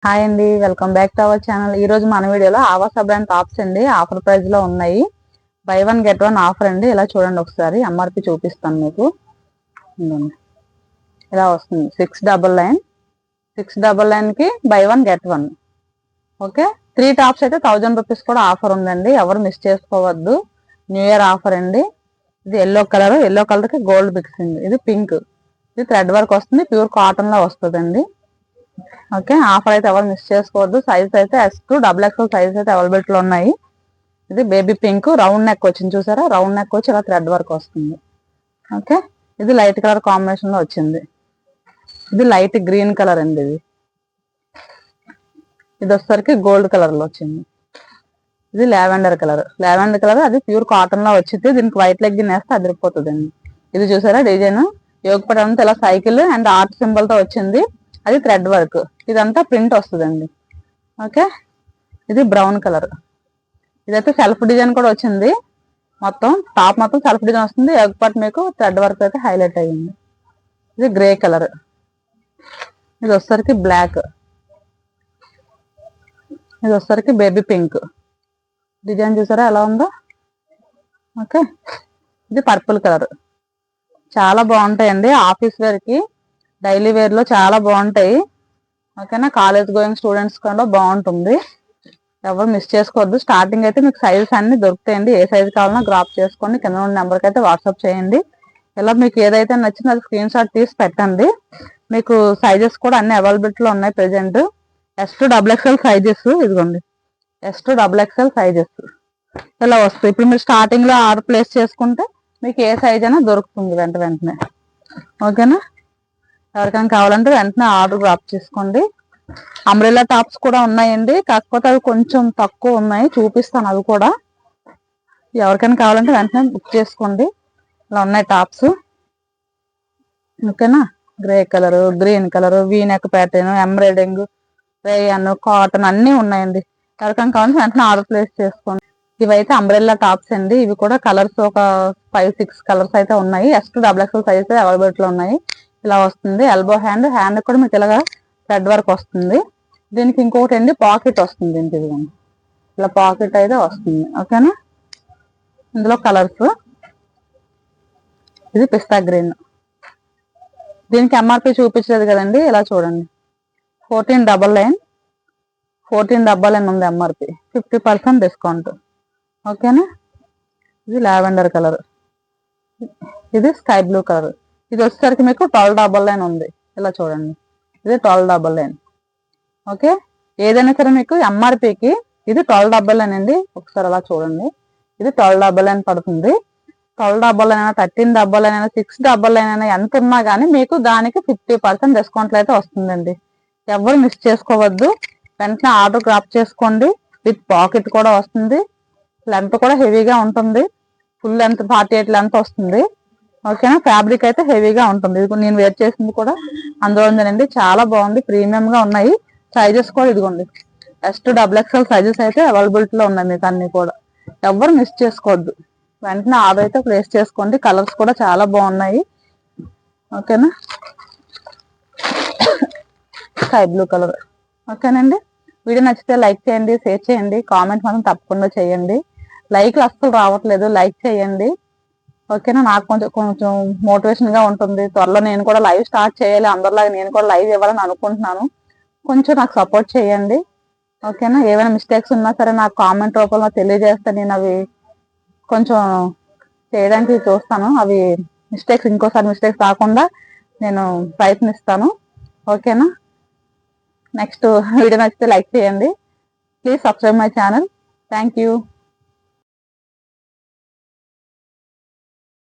Hi అండి, welcome back to our channel. ఈ రోజు మన వీడియోలో ఆవాస బ్రాండ్ టాప్స్ అండి ఆఫర్ ప్రైస్ లో ఉన్నాయి. By one get one offer అండి. ఇలా చూడండి, ఒకసారి ఎంఆర్పి చూపిస్తాను మీకు. ఇలా వస్తుంది 699 కి by one get one. Okay, 3 tops అయితే 1000 రూపీస్ కూడా ఆఫర్ ఉందండి. ఎవరు మిస్ చేసుకోవద్దు. న్యూ ఇయర్ ఆఫర్ అండి. ఇది ఎల్లో కలర్ కి గోల్డ్ మిక్సింగ్. ఇది పింక్, ఇది థ్రెడ్ వర్క్ వస్తుంది. ప్యూర్ కాటన్ లో వస్తుందండి. ఓకే, ఆఫర్ అయితే ఎవరు మిస్ చేసుకోవద్దు. సైజ్ అయితే S2 XXL సైజ్ అయితే అవైలబిలిటీ లో ఉన్నాయి. ఇది బేబీ పింక్, రౌండ్ నెక్ వచ్చింది చూసారా. రౌండ్ నెక్ వచ్చి ఇలా థ్రెడ్ వర్క్ వస్తుంది. ఓకే, ఇది లైట్ కలర్ కాంబినేషన్ లో వచ్చింది. ఇది లైట్ గ్రీన్ కలర్ అండి. ఇది వచ్చేసరికి గోల్డ్ కలర్ లో వచ్చింది. ఇది లావెండర్ కలర్, అది ప్యూర్ కాటన్ లో వచ్చింది. దీనికి వైట్ లెగ్ వేస్తే అదిరిపోతుంది అండి. ఇది చూసారా డిజైన్, యోగపడ అంతా ఇలా సైకిల్ అండ్ ఆర్ట్ సింబల్ తో వచ్చింది. అది థ్రెడ్ వర్క్, ఇదంతా ప్రింట్ వస్తుందండి. ఓకే, ఇది బ్రౌన్ కలర్, ఇదైతే సెల్ఫ్ డిజైన్ కూడా వచ్చింది. టాప్ మొత్తం సెల్ఫ్ డిజైన్ వస్తుంది. ఎగ్ పార్ట్ మీకు థ్రెడ్ వర్క్ అయితే హైలైట్ అయ్యింది. ఇది గ్రే కలర్, ఇది వచ్చేసరికి బ్లాక్, ఇది వచ్చేసరికి బేబీ పింక్. డిజైన్ చూసారా ఎలా ఉందో. ఓకే, ఇది పర్పుల్ కలర్. చాలా బాగుంటాయండి ఆఫీస్ వేర్ కి, డైలీ వేర్ లో చాలా బాగుంటాయి. ఓకేనా, కాలేజ్ గోయింగ్ స్టూడెంట్స్ కూడా బాగుంటుంది. ఎవరు మిస్ చేసుకోవద్దు. స్టార్టింగ్ అయితే మీకు సైజెస్ అన్ని దొరుకుతాయండి. ఏ సైజ్ కావాలన్నా గ్రాప్ చేసుకోండి. కింద ఉన్న నెంబర్కి అయితే వాట్సాప్ చేయండి. ఇలా మీకు ఏదైతే నచ్చిందో అది స్క్రీన్ షాట్ తీసి పెట్టండి. మీకు సైజెస్ కూడా అన్ని అవైలబిలిటీలో ఉన్నాయి ప్రెసెంట్. S2 XXL సైజెస్ ఇదిగోండి, S2 XXL సైజెస్ ఇలా వస్తాయి. ఇప్పుడు మీరు స్టార్టింగ్ లో ఆర్డర్ ప్లేస్ చేసుకుంటే మీకు ఏ సైజ్ అయినా దొరుకుతుంది వెంటనే. ఓకేనా, ఎవరికైనా కావాలంటే వెంటనే ఆర్డర్ గ్రాప్ చేసుకోండి. అంబ్రెల్లా టాప్స్ కూడా ఉన్నాయండి, కాకపోతే అవి కొంచెం తక్కువ ఉన్నాయి, చూపిస్తాను అవి కూడా. ఎవరికైనా కావాలంటే వెంటనే బుక్ చేసుకోండి. ఇలా ఉన్నాయి టాప్స్. ఓకేనా, grey colour, green colour, V-neck pattern, embroidering, rayon, cotton అన్ని ఉన్నాయండి. ఎవరికైనా కావాలంటే వెంటనే ఆర్డర్ ప్లేస్ చేసుకోండి. ఇవైతే అంబ్రెల్లా టాప్స్ అండి. ఇవి కూడా కలర్స్ ఒక 5-6 కలర్స్ అయితే ఉన్నాయి. S2 XXL సైజ్ అయితే అవైలబిలిటీలో ఉన్నాయి. ఇలా వస్తుంది. ఎల్బో హ్యాండ్ కూడా మీకు ఇలాగా థ్రెడ్ వర్క్ వస్తుంది. దీనికి ఇంకొకటి అండి పాకెట్ వస్తుంది. దీనికి ఇలా పాకెట్ అయితే వస్తుంది. ఓకేనా, ఇందులో కలర్స్, ఇది పిస్తా గ్రీన్. దీనికి ఎంఆర్పి చూపించలేదు కదండి, ఇలా చూడండి. 1499 ఉంది ఎంఆర్పి, 50% డిస్కౌంట్. ఓకేనా, ఇది లావెండర్ కలర్, ఇది స్కై బ్లూ కలర్. ఇది వచ్చేసరికి మీకు 1299 ఉంది. ఇలా చూడండి, ఇది 1299. ఓకే, ఏదైనా సరే మీకు ఎంఆర్పికి ఇది 1299 అండి. ఒకసారి అలా చూడండి, ఇది 1299 పడుతుంది. 1299 1399 699 ఎంత ఉన్నా కానీ మీకు దానికి 50% డిస్కౌంట్లు అయితే వస్తుందండి. ఎవరు మిస్ చేసుకోవద్దు. వెంటనే ఆర్డర్ గ్రాప్ చేసుకోండి. విత్ పాకెట్ కూడా వస్తుంది. లెంత్ కూడా హెవీగా ఉంటుంది. ఫుల్ లెంత్ 48 లెంత్ వస్తుంది. ఓకేనా, ఫ్యాబ్రిక్ అయితే హెవీగా ఉంటుంది. ఇది నేను వేర్ చేసింది కూడా అందులో ఉందండి. చాలా బాగుంది, ప్రీమియం గా ఉన్నాయి. సైజెస్ కూడా ఇదిగోండి, S2 XXL సైజెస్ అయితే అవైలబిలిటీలో ఉన్నాయి మీకు అన్ని కూడా. ఎవరు మిస్ చేసుకోవద్దు. వెంటనే ఆర్డర్ అయితే ప్లేస్ చేసుకోండి. కలర్స్ కూడా చాలా బాగున్నాయి. ఓకేనా, స్కై బ్లూ కలర్. ఓకేనండి, వీడియో నచ్చితే లైక్ చేయండి, షేర్ చేయండి, కామెంట్ మాత్రం తప్పకుండా చేయండి. లైక్లు అస్సలు రావట్లేదు, లైక్ చేయండి. ఓకేనా, నాకు కొంచెం మోటివేషన్ గా ఉంటుంది. త్వరలో నేను కూడా లైవ్ స్టార్ట్ చేయాలి, అందరిలాగా నేను కూడా లైవ్ ఇవ్వాలని అనుకుంటున్నాను. కొంచెం నాకు సపోర్ట్ చేయండి. ఓకేనా, ఏమైనా మిస్టేక్స్ ఉన్నా సరే నాకు కామెంట్ రూపంలో తెలియజేస్తే నేను అవి కొంచెం చేయడానికి చూస్తాను. అవి ఇంకోసారి మిస్టేక్స్ రాకుండా నేను ప్రయత్నిస్తాను. ఓకేనా, నెక్స్ట్ వీడియో నచ్చితే లైక్ చేయండి. Please subscribe my channel. Thank you.